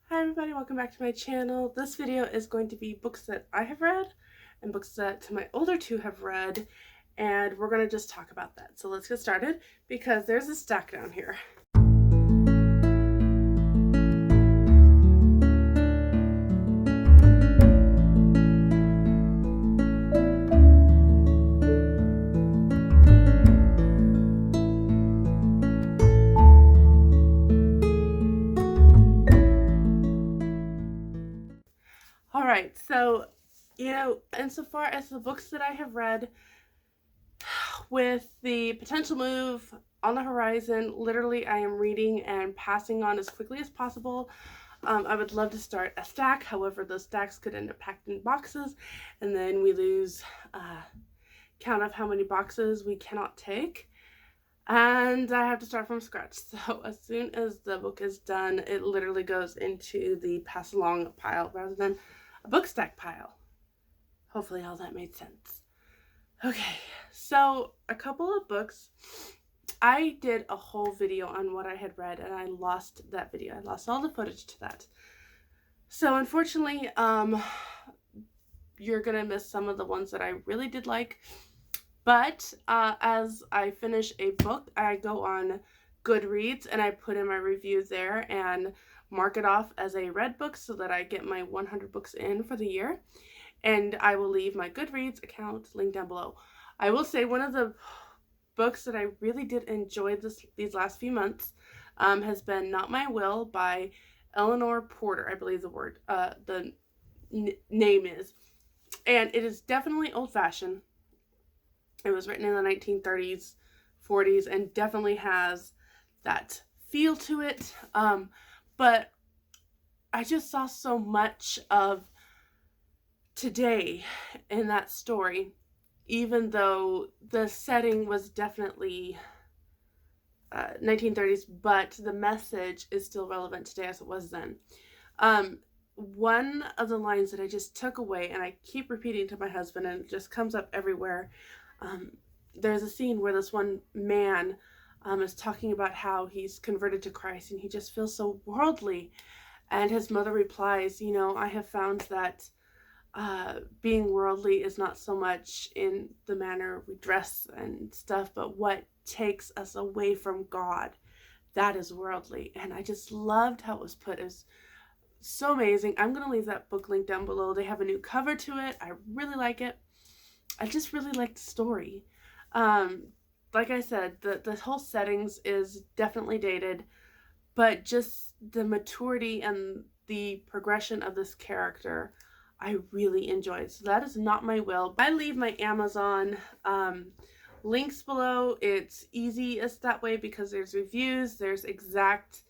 Hi everybody, welcome back to my channel. This video is going to be books that I have read and books that my older two have read, and we're going to just talk about that. So let's get started because there's a stack down here. Alright, so, insofar as the books that I have read, with the potential move on the horizon, literally I am reading and passing on as quickly as possible. I would love to start a stack, however those stacks could end up packed in boxes, and then we lose count of how many boxes we cannot take. And I have to start from scratch. So as soon as the book is done, it literally goes into the pass along pile rather than a book stack pile. Hopefully all that made sense. Okay, so a couple of books. I did a whole video on what I had read and I lost that video. I lost all the footage to that. So unfortunately, you're gonna miss some of the ones that I really did like. But as I finish a book, I go on Goodreads and I put in my review there and mark it off as a read book so that I get my 100 books in for the year. And I will leave my Goodreads account linked down below. I will say one of the books that I really did enjoy these last few months has been Not My Will by Eleanor Porter, I believe the name is. And it is definitely old-fashioned. It was written in the 1930s, 40s, and definitely has that feel to it. But I just saw so much of today in that story, even though the setting was definitely 1930s, but the message is still relevant today as it was then. One of the lines that I just took away, and I keep repeating to my husband, and it just comes up everywhere. There's a scene where this one man is talking about how he's converted to Christ and he just feels so worldly. And his mother replies, I have found that being worldly is not so much in the manner we dress and stuff, but what takes us away from God. That is worldly. And I just loved how it was put. It was so amazing. I'm going to leave that book link down below. They have a new cover to it. I really like it. I just really like the story. Like I said, the whole settings is definitely dated, but just the maturity and the progression of this character I really enjoyed. So that is Not My Will. I leave my Amazon links below. It's easiest that way because there's reviews, there's exact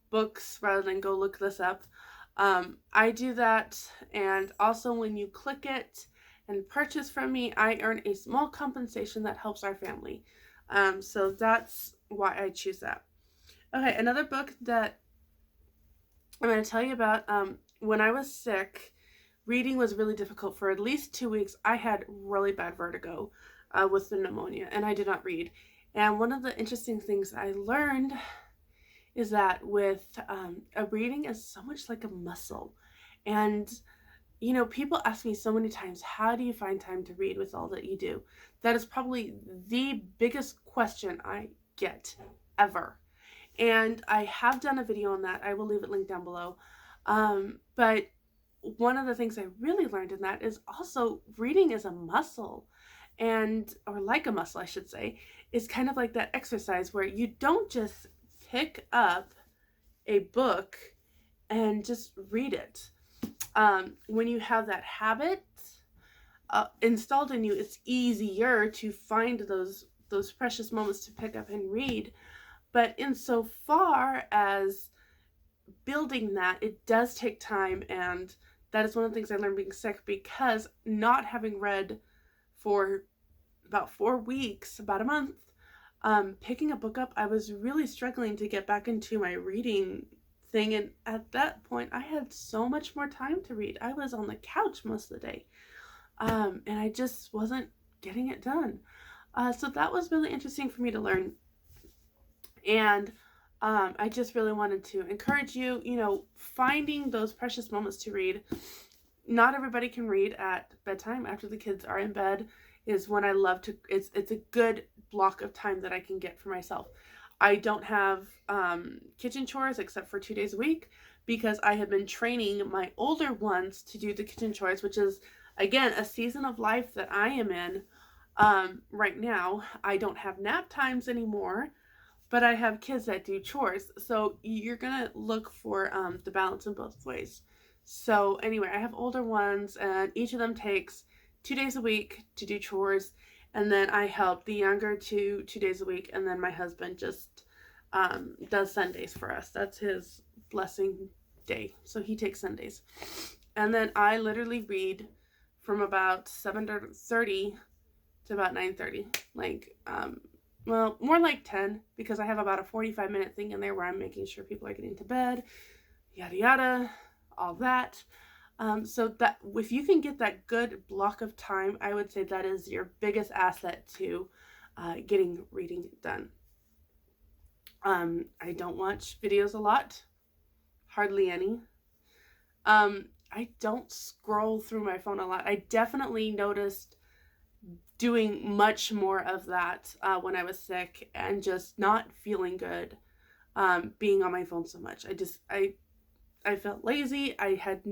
books rather than go look this up. I do that, and also when you click it and purchase from me, I earn a small compensation that helps our family. So that's why I choose that. Okay, another book that I'm going to tell you about. When I was sick, reading was really difficult. For at least 2 weeks, I had really bad vertigo with the pneumonia, and I did not read. And one of the interesting things I learned is that with a reading is so much like a muscle. And people ask me so many times, how do you find time to read with all that you do? That is probably the biggest question I get ever. And I have done a video on that. I will leave it linked down below. But one of the things I really learned in that is also reading is a muscle, or like a muscle, I should say. It's kind of like that exercise where you don't just pick up a book and just read it. When you have that habit installed in you, it's easier to find those precious moments to pick up and read. But insofar as building that, it does take time, and that is one of the things I learned being sick, because not having read for about 4 weeks, about a month, picking a book up, I was really struggling to get back into my reading thing, and at that point I had so much more time to read. I was on the couch most of the day, and I just wasn't getting it done. So that was really interesting for me to learn. And I just really wanted to encourage you, finding those precious moments to read. Not everybody can read at bedtime after the kids are in bed is when I love to, it's a good block of time that I can get for myself. I don't have kitchen chores except for 2 days a week because I have been training my older ones to do the kitchen chores, which is, again, a season of life that I am in right now. I don't have nap times anymore, but I have kids that do chores. So you're going to look for the balance in both ways. So anyway, I have older ones and each of them takes 2 days a week to do chores. And then I help the younger 2 days a week. And then my husband just does Sundays for us. That's his blessing day. So he takes Sundays. And then I literally read from about 7:30 to about 9:30. Like, well, more like 10, because I have about a 45-minute thing in there where I'm making sure people are getting to bed, yada yada, all that. So that if you can get that good block of time, I would say that is your biggest asset to getting reading done. I don't watch videos a lot, hardly any. I don't scroll through my phone a lot. I definitely noticed doing much more of that when I was sick and just not feeling good, being on my phone so much. I felt lazy. I had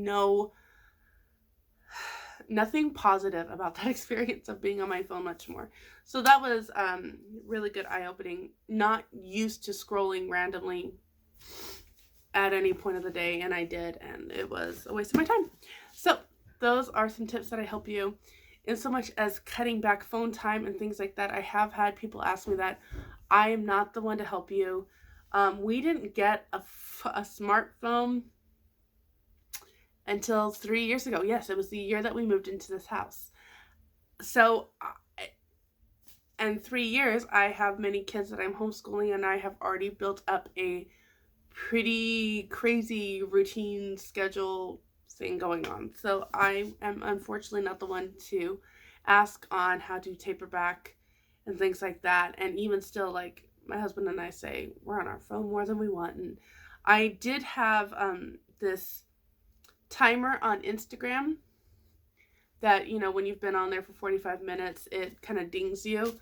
nothing positive about that experience of being on my phone much more. So that was really good eye-opening. Not used to scrolling randomly at any point of the day, and I did, and it was a waste of my time. So those are some tips that I help you. In so much as cutting back phone time and things like that, I have had people ask me that. I am not the one to help you. We didn't get a smartphone until 3 years ago. Yes, it was the year that we moved into this house. So, in 3 years, I have many kids that I'm homeschooling, and I have already built up a pretty crazy routine schedule thing going on. So I am unfortunately not the one to ask on how to taper back and things like that. And even still, like, my husband and I say we're on our phone more than we want. And I did have this timer on Instagram that, when you've been on there for 45 minutes, it kind of dings you,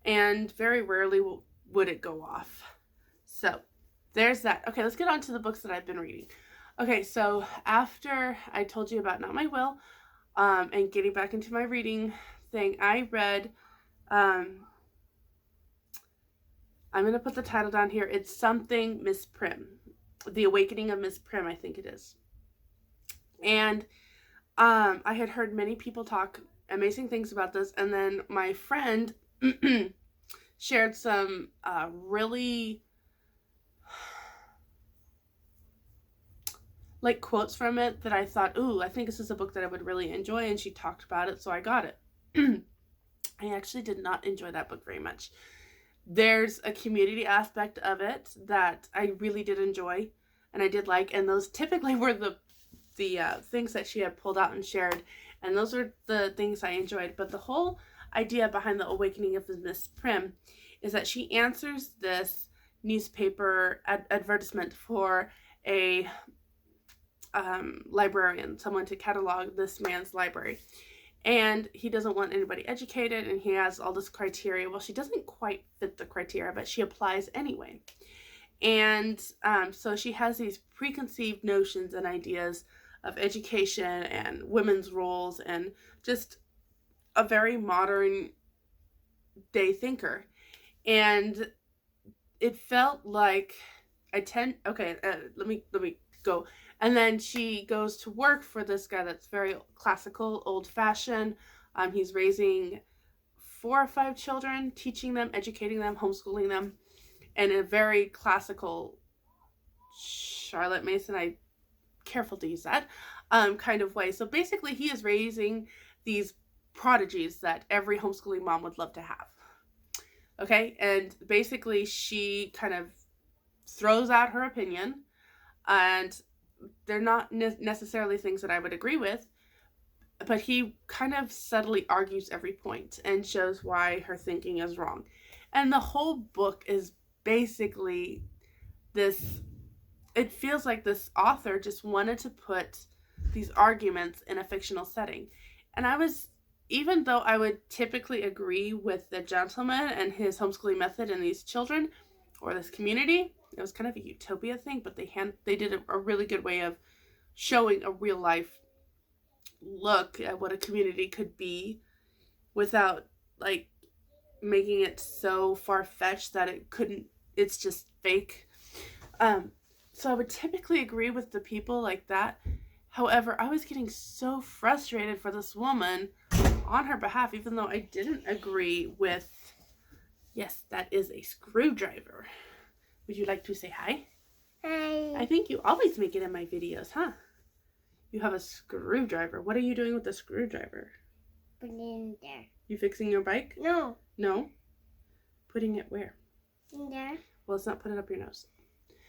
and very rarely would it go off. So there's that. Okay, let's get on to the books that I've been reading. Okay, so after I told you about Not My Will, and getting back into my reading thing, I read, I'm going to put the title down here. It's something Miss Prim. The Awakening of Miss Prim, I think it is. And I had heard many people talk amazing things about this, and then my friend shared some really quotes from it that I thought, ooh, I think this is a book that I would really enjoy, and she talked about it, so I got it. I actually did not enjoy that book very much. There's a community aspect of it that I really did enjoy, and I did like, and those typically were the things that she had pulled out and shared, and those are the things I enjoyed. But the whole idea behind The Awakening of Miss Prim is that she answers this newspaper advertisement for a librarian, someone to catalog this man's library, and he doesn't want anybody educated, and he has all this criteria. Well, she doesn't quite fit the criteria, but she applies anyway. And so she has these preconceived notions and ideas of education and women's roles, and just a very modern day thinker. And it felt like let me go. And then she goes to work for this guy that's very classical, old-fashioned. He's raising 4 or 5 children, teaching them, educating them, homeschooling them, in a very classical Charlotte Mason, I careful to use that, kind of way. So basically, he is raising these prodigies that every homeschooling mom would love to have. Okay, and basically, she kind of throws out her opinion, and they're not necessarily things that I would agree with, but he kind of subtly argues every point and shows why her thinking is wrong. And the whole book is basically it feels like this author just wanted to put these arguments in a fictional setting. And even though I would typically agree with the gentleman and his homeschooling method and these children or this community, it was kind of a utopia thing, but they did a really good way of showing a real life look at what a community could be without like making it so far-fetched that it's just fake. So I would typically agree with the people like that. However, I was getting so frustrated for this woman on her behalf, even though I didn't agree with, yes, that is a screwdriver. Would you like to say hi? Hi. I think you always make it in my videos, huh? You have a screwdriver. What are you doing with the screwdriver? Put it in there. You fixing your bike? No. No? Putting it where? In there. Well, let's not put it up your nose.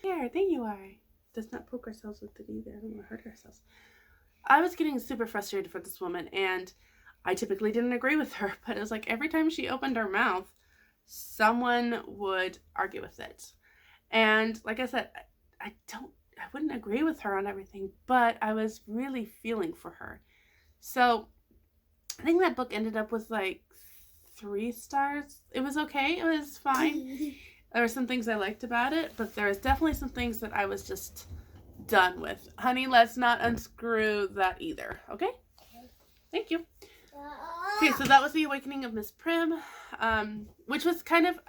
There you are. Let's not poke ourselves with it either. I don't want to hurt ourselves. I was getting super frustrated for this woman, and I typically didn't agree with her, but it was like every time she opened her mouth, someone would argue with it. And like I said, I wouldn't agree with her on everything, but I was really feeling for her. So I think that book ended up with like 3 stars. It was okay. It was fine. There were some things I liked about it, but there was definitely some things that I was just done with. Honey, let's not unscrew that either. Okay? Thank you. Okay, so that was The Awakening of Miss Prim, which was kind of,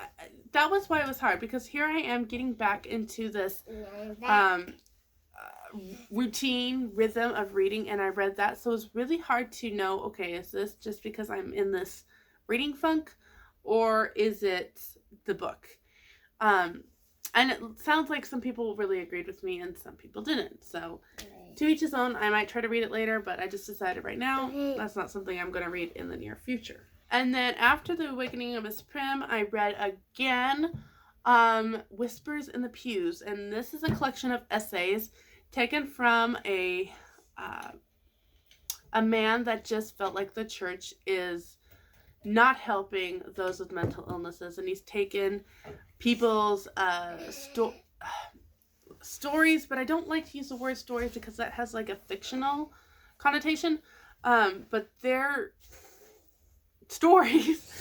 that was why it was hard, because here I am getting back into this routine rhythm of reading, and I read that, so it was really hard to know, okay, is this just because I'm in this reading funk, or is it the book? And it sounds like some people really agreed with me and some people didn't, so to each his own. I might try to read it later, but I just decided right now that's not something I'm going to read in the near future. And then after The Awakening of Miss Prim, I read again Whispers in the Pews, and this is a collection of essays taken from a man that just felt like the church is not helping those with mental illnesses, and he's taken people's stories, but I don't like to use the word stories because that has like a fictional connotation, but they're stories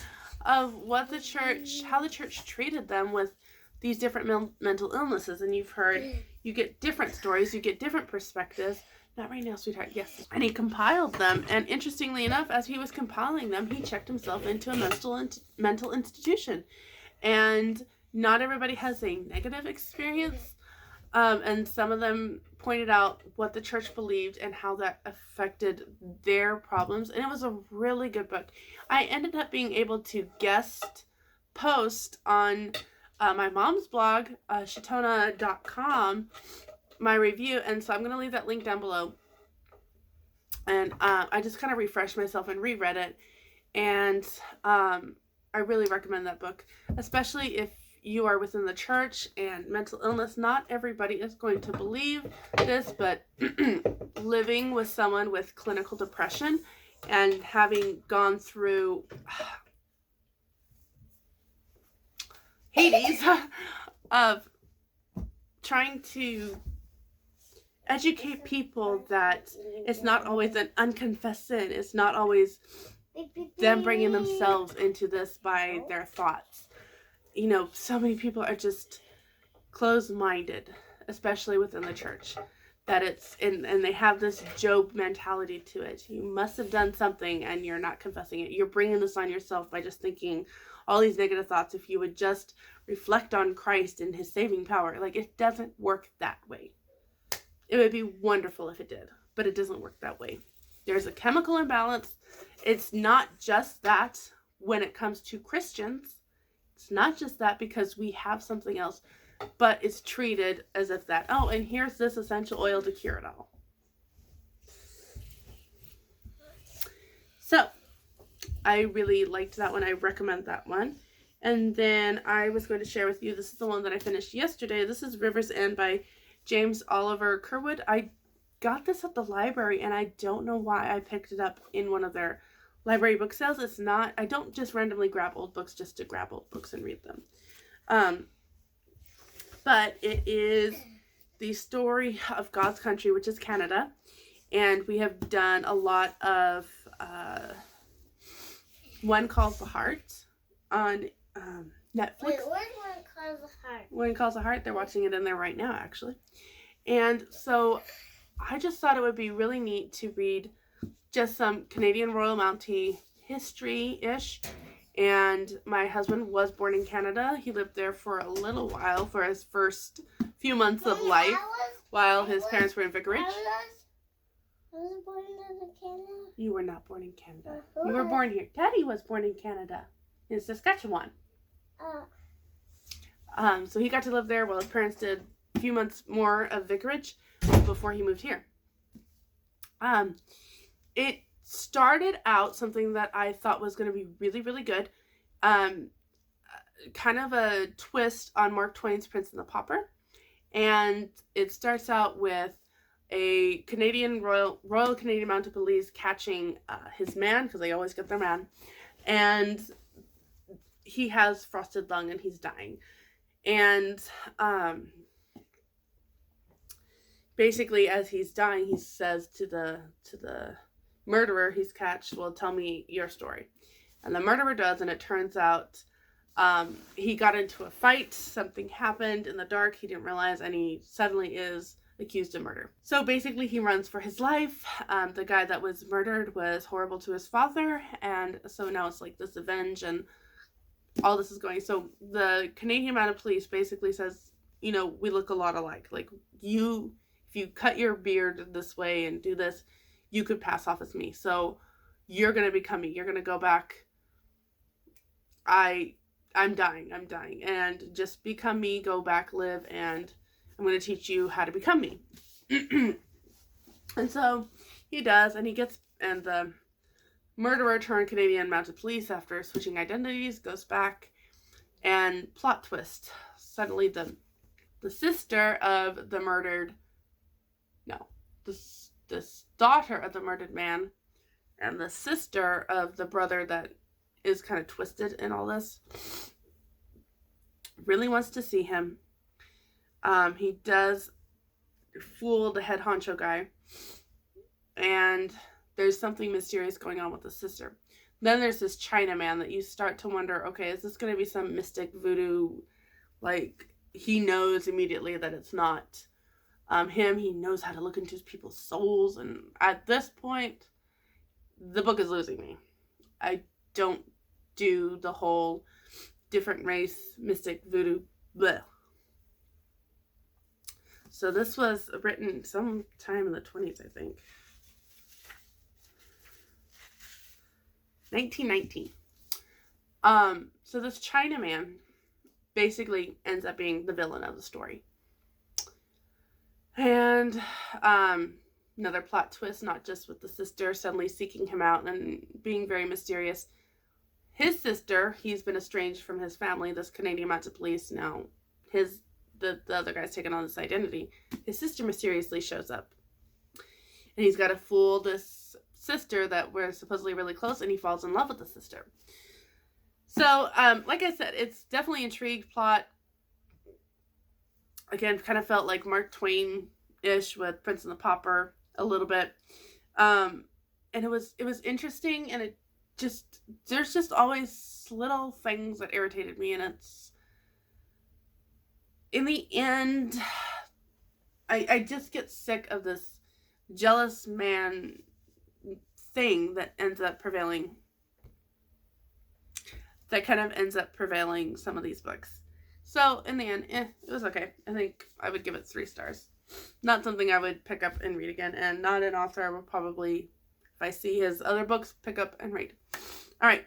of what the church, how the church treated them with these different mental illnesses. And you've heard, you get different stories, you get different perspectives. Not right now, sweetheart. Yes. And he compiled them, and interestingly enough, as he was compiling them, he checked himself into a mental institution. And not everybody has a negative experience, and some of them pointed out what the church believed and how that affected their problems, and it was a really good book. I ended up being able to guest post on my mom's blog, shatona.com, my review, and so I'm going to leave that link down below. And I just kind of refreshed myself and reread it, and I really recommend that book, especially if you are within the church and mental illness. Not everybody is going to believe this, but living with someone with clinical depression and having gone through Hades of trying to educate people that it's not always an unconfessed sin. It's not always them bringing themselves into this by their thoughts. You know, so many people are just closed-minded, especially within the church, that it's, and they have this Job mentality to it. You must have done something and you're not confessing it. You're bringing this on yourself by just thinking all these negative thoughts. If you would just reflect on Christ and his saving power, like, it doesn't work that way. It would be wonderful if it did, but it doesn't work that way. There's a chemical imbalance. It's not just that when it comes to Christians. It's not just that because we have something else, but it's treated as if that, oh, and here's this essential oil to cure it all. So, I really liked that one. I recommend that one. And then I was going to share with you, this is the one that I finished yesterday. This is River's End by James Oliver Curwood. I got this at the library, and I don't know why I picked it up in one of their library book sales. It's not, I don't just randomly grab old books just to grab old books and read them. but it is the story of God's country, which is Canada. And we have done a lot of One Calls the Heart on Netflix. Wait, One Calls the Heart? One Calls the Heart. They're watching it in there right now, actually. And so I just thought it would be really neat to read just some Canadian Royal Mountie history-ish. And my husband was born in Canada. He lived there for a little while, for his first few months of life, while his parents were in vicarage. I was born in Canada. You were not born in Canada. You were born here. Daddy was born in Canada, in Saskatchewan. So he got to live there while his parents did a few months more of vicarage before he moved here. It started out something that I thought was going to be really, really good. Kind of a twist on Mark Twain's Prince and the Pauper. And it starts out with a Royal Canadian Mounted Police catching his man, because they always get their man, and he has frosted lung and he's dying. And basically, as he's dying, he says to the murderer he's catched, "Well, tell me your story." And the murderer does, and it turns out he got into a fight, something happened in the dark he didn't realize, and he suddenly is accused of murder. So basically he runs for his life. The guy that was murdered was horrible to his father, and so now it's like this revenge and all this is going. So the Canadian Mounted Police basically says, we look a lot alike. Like, if you cut your beard this way and do this, you could pass off as me. So you're going to become me. You're going to go back. I'm dying. And just become me, go back, live, and I'm going to teach you how to become me. And so he does, and the murderer turned Canadian Mounted Police, after switching identities, goes back, and plot twist. Suddenly the sister of the murdered, this daughter of the murdered man, and the sister of the brother that is kind of twisted in all this, really wants to see him. He does fool the head honcho guy, and there's something mysterious going on with the sister. Then there's this Chinaman that you start to wonder, okay, is this going to be some mystic voodoo? Like, he knows immediately that it's not him. He knows how to look into people's souls, and at this point, the book is losing me. I don't do the whole different race, mystic voodoo, bleh. So this was written sometime in the 20s, I think. 1919. So this Chinaman basically ends up being the villain of the story. And another plot twist, not just with the sister suddenly seeking him out and being very mysterious. His sister, he's been estranged from his family, this Canadian Mounted Police. Now, the other guy's taken on this identity. His sister mysteriously shows up. And he's got to fool this sister that we're supposedly really close, and he falls in love with the sister. So, like I said, it's definitely intrigue plot. Again, kind of felt like Mark Twain-ish with Prince and the Pauper a little bit. And it was interesting, and there's just always little things that irritated me, and it's, in the end, I just get sick of this jealous man thing that ends up prevailing, that kind of ends up prevailing some of these books. So, in the end, it was okay. I think I would give it 3 stars. Not something I would pick up and read again, and not an author I will probably, if I see his other books, pick up and read. Alright,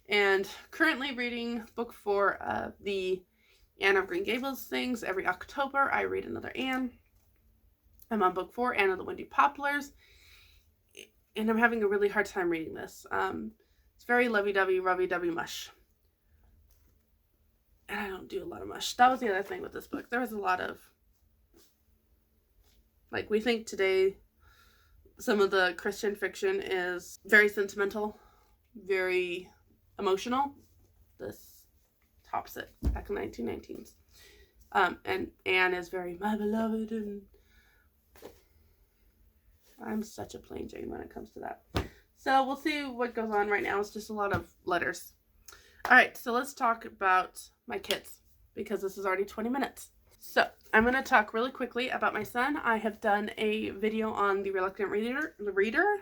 and currently reading book 4 of the Anne of Green Gables things. Every October, I read another Anne. I'm on book 4, Anne of the Windy Poplars, and I'm having a really hard time reading this. It's very lovey-dovey, rubby-dovey mush. And I don't do a lot of mush. That was the other thing with this book. There was a lot of, like, we think today some of the Christian fiction is very sentimental, very emotional. This tops it back in the 1919s. And Anne is very my beloved, and I'm such a plain Jane when it comes to that. So we'll see what goes on right now. It's just a lot of letters. All right, so let's talk about my kids because this is already 20 minutes. So I'm going to talk really quickly about my son. I have done a video on the reluctant reader,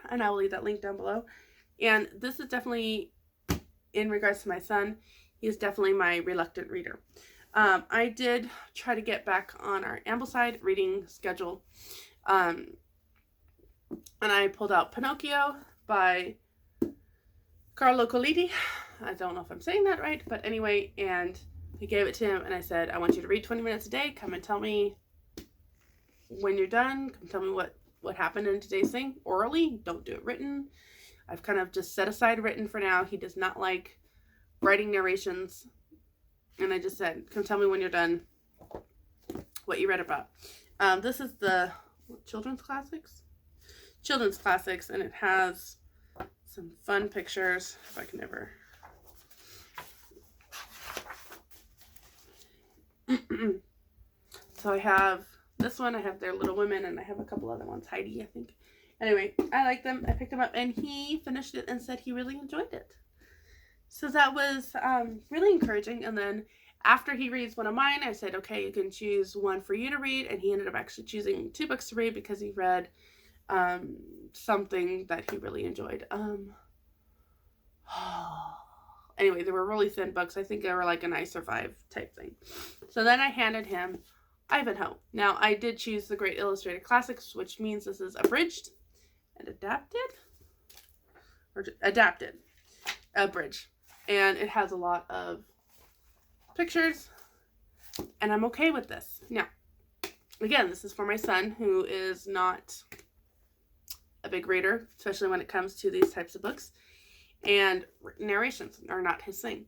and I will leave that link down below. And this is definitely, in regards to my son, he is definitely my reluctant reader. I did try to get back on our Ambleside reading schedule. And I pulled out Pinocchio by Carlo Collodi. I don't know if I'm saying that right, but anyway, and I gave it to him and I said, I want you to read 20 minutes a day. Come and tell me when you're done. Come tell me what happened in today's thing orally. Don't do it written. I've kind of just set aside written for now. He does not like writing narrations. And I just said, come tell me when you're done what you read about. This is the children's classics, and it has some fun pictures. If I can ever. So I have this one, I have their Little Women, and I have a couple other ones, Heidi, I think. Anyway, I like them. I picked them up, and he finished it and said he really enjoyed it. So that was really encouraging. And then after he reads one of mine, I said, okay, you can choose one for you to read. And he ended up actually choosing 2 books to read because he read something that he really enjoyed. Anyway, they were really thin books. I think they were like an I Survive type thing. So then I handed him Ivanhoe. Now, I did choose the Great Illustrated Classics, which means this is abridged and adapted. Or adapted. Abridged. And it has a lot of pictures. And I'm okay with this. Now, again, this is for my son, who is not a big reader, especially when it comes to these types of books. And narrations are not his thing.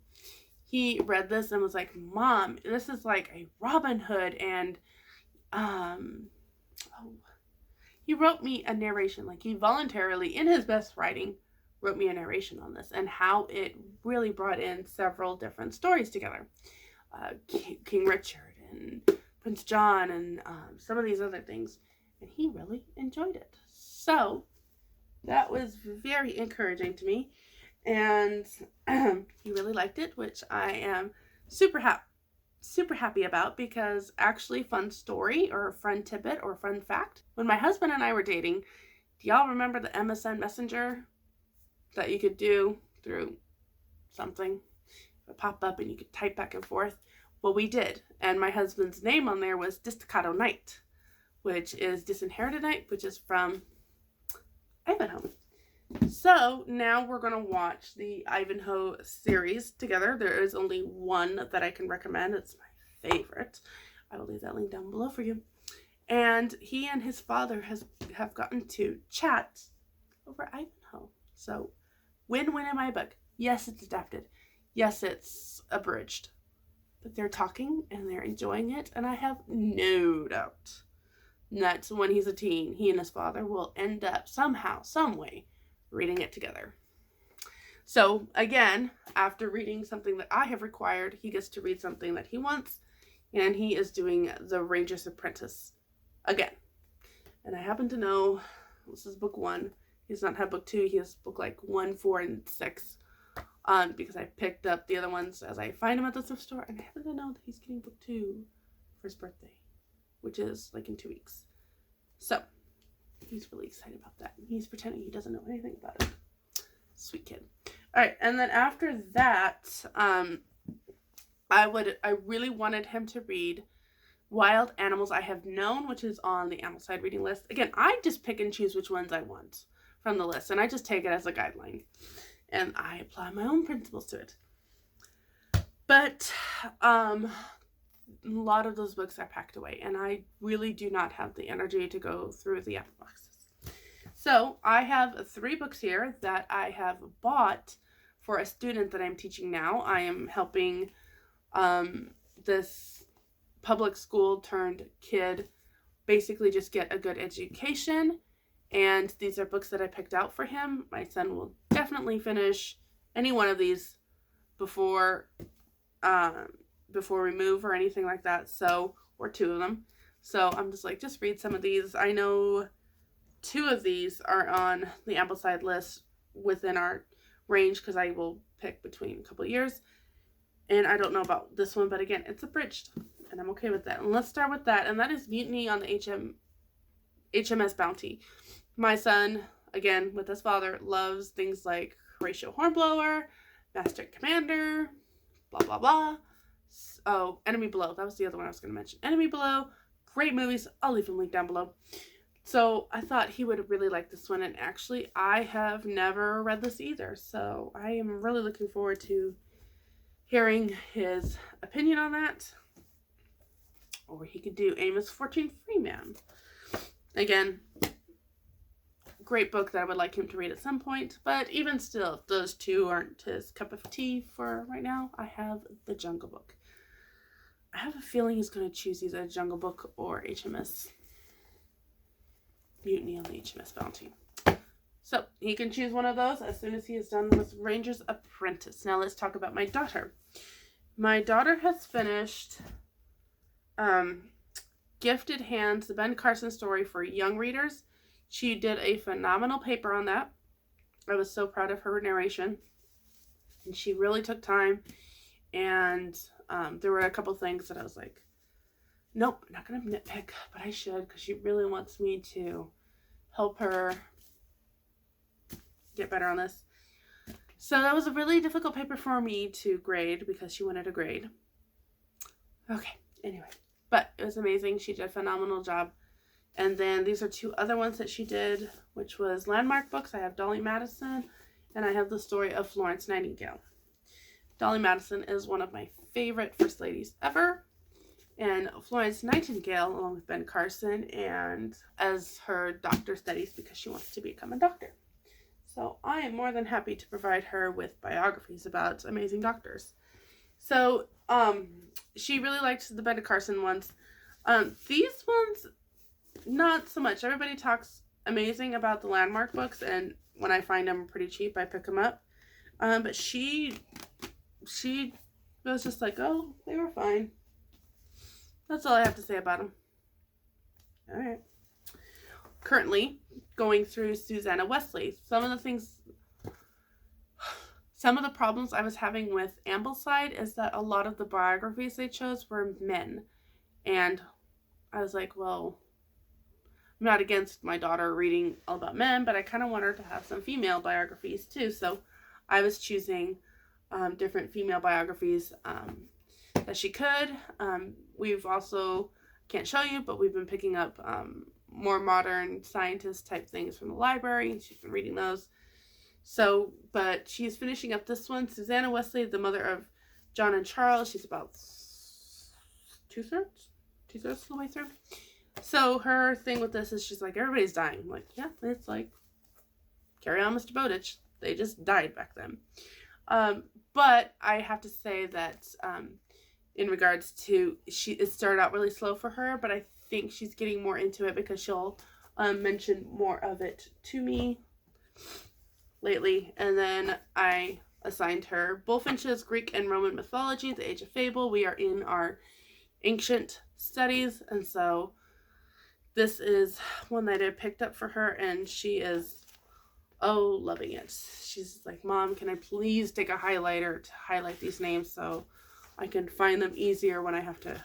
He read this and was like, Mom, this is like a Robin Hood, and he wrote me a narration. Like, he voluntarily, in his best writing, wrote me a narration on this and how it really brought in several different stories together. King Richard and Prince John and some of these other things. And he really enjoyed it. So that was very encouraging to me. And he really liked it, which I am super happy about, because actually, fun story or fun tidbit or fun fact, when my husband and I were dating, do y'all remember the MSN Messenger that you could do through something? It would pop up and you could type back and forth. Well, we did. And my husband's name on there was Disstaccato Knight, which is Disinherited Knight, which is from Ivanhoe. So now we're going to watch the Ivanhoe series together. There is only one that I can recommend. It's my favorite. I will leave that link down below for you. And he and his father have gotten to chat over Ivanhoe. So win-win in my book. Yes, it's adapted. Yes, it's abridged. But they're talking and they're enjoying it. And I have no doubt that when he's a teen, he and his father will end up somehow, some way, reading it together. So again, after reading something that I have required, he gets to read something that he wants, and he is doing The Ranger's Apprentice again. And I happen to know this is book 1. He does not have book 2. He has book like 1, 4, and 6. Because I picked up the other ones as I find them at the thrift store, and I happen to know that he's getting book 2 for his birthday, which is like in 2 weeks. So he's really excited about that. He's pretending he doesn't know anything about it. Sweet kid. All right, and then after that, I really wanted him to read Wild Animals I Have Known, which is on the Ambleside reading list. Again, I just pick and choose which ones I want from the list, and I just take it as a guideline, and I apply my own principles to it. But a lot of those books are packed away, and I really do not have the energy to go through the apple boxes. So I have 3 books here that I have bought for a student that I'm teaching now. I am helping this public school turned kid basically just get a good education, and these are books that I picked out for him. My son will definitely finish any one of these before before we move or anything like that. So, or 2 of them. So I'm just like, just read some of these. I know 2 of these are on the Ambleside list within our range because I will pick between a couple of years. And I don't know about this one, but again, it's abridged, and I'm okay with that. And let's start with that, and that is Mutiny on the HMS Bounty. My son, again, with his father, loves things like Horatio Hornblower, Master Commander, blah, blah, blah. Oh, Enemy Below. That was the other one I was going to mention. Enemy Below. Great movies. I'll leave a link down below. So I thought he would really like this one, and actually I have never read this either. So I am really looking forward to hearing his opinion on that. Or he could do Amos 14 Freeman. Again, great book that I would like him to read at some point. But even still, if those 2 aren't his cup of tea for right now, I have The Jungle Book. I have a feeling he's going to choose either Jungle Book or HMS Mutiny on the HMS Bounty. So he can choose one of those as soon as he is done with Ranger's Apprentice. Now let's talk about my daughter. My daughter has finished Gifted Hands, the Ben Carson story for young readers. She did a phenomenal paper on that. I was so proud of her narration. And she really took time. And there were a couple things that I was like, nope, I'm not going to nitpick, but I should, because she really wants me to help her get better on this. So that was a really difficult paper for me to grade because she wanted a grade. Okay, anyway. But it was amazing. She did a phenomenal job. And then these are 2 other ones that she did, which was landmark books. I have Dolly Madison, and I have the story of Florence Nightingale. Dolly Madison is one of my favorite First Ladies ever. And Florence Nightingale, along with Ben Carson, and as her doctor studies because she wants to become a doctor. So I am more than happy to provide her with biographies about amazing doctors. So she really liked the Ben Carson ones. These ones, not so much. Everybody talks amazing about the landmark books, and when I find them pretty cheap, I pick them up. But she was just like, oh, they were fine. That's all I have to say about them. All right. Currently going through Susanna Wesley. Some of the problems I was having with Ambleside is that a lot of the biographies they chose were men. And I was like, well, I'm not against my daughter reading all about men, but I kind of want her to have some female biographies too. So I was choosing different female biographies that she could. We've also, can't show you, but we've been picking up more modern scientist type things from the library, and she's been reading those. So, but she's finishing up this one, Susanna Wesley, the mother of John and Charles. She's about 2/3 of the way through. So her thing with this is she's like, everybody's dying. I'm like, yeah, it's like, carry on, Mr. Bowditch. They just died back then. But I have to say that in regards to, it started out really slow for her, but I think she's getting more into it because she'll mention more of it to me lately. And then I assigned her Bullfinch's Greek and Roman Mythology, The Age of Fable. We are in our ancient studies, and so this is one that I picked up for her, and she is loving it. She's like, Mom, can I please take a highlighter to highlight these names so I can find them easier when I have to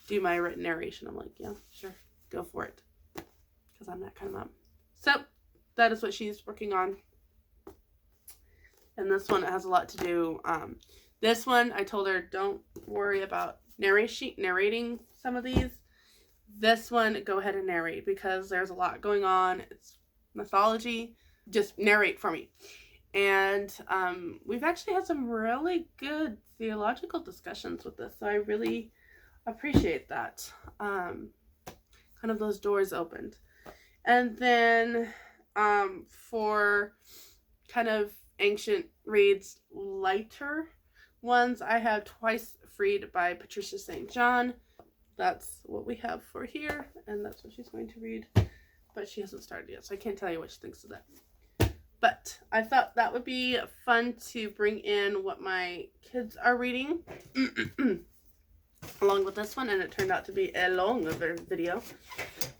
do my written narration? I'm like, yeah, sure, go for it, because I'm that kind of mom. So that is what she's working on. And this one has a lot to do. This one, I told her, don't worry about narrating some of these. This one, go ahead and narrate, because there's a lot going on. It's mythology. Just narrate for me. And we've actually had some really good theological discussions with this, so I really appreciate that. Kind of those doors opened. And then for kind of ancient reads, lighter ones, I have Twice Freed by Patricia St. John. That's what we have for here, and that's what she's going to read. But she hasn't started yet, so I can't tell you what she thinks of that. But I thought that would be fun to bring in what my kids are reading. along with this one, and it turned out to be a longer video.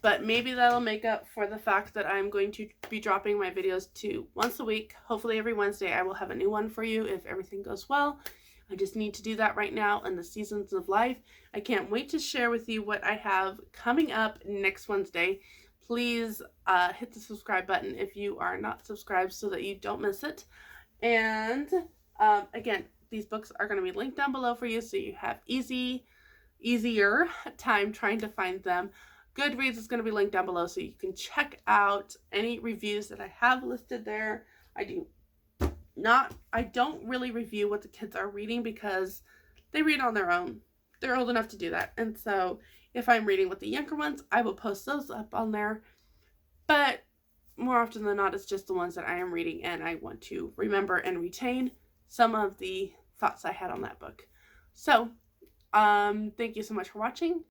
But maybe that'll make up for the fact that I'm going to be dropping my videos to once a week. Hopefully every Wednesday I will have a new one for you if everything goes well. I just need to do that right now in the seasons of life. I can't wait to share with you what I have coming up next Wednesday. Please hit the subscribe button if you are not subscribed so that you don't miss it. And again, these books are going to be linked down below for you so you have easier time trying to find them. Goodreads is going to be linked down below so you can check out any reviews that I have listed there. I don't really review what the kids are reading because they read on their own. They're old enough to do that. And so if I'm reading with the younger ones, I will post those up on there. But more often than not, it's just the ones that I am reading and I want to remember and retain some of the thoughts I had on that book. So, thank you so much for watching.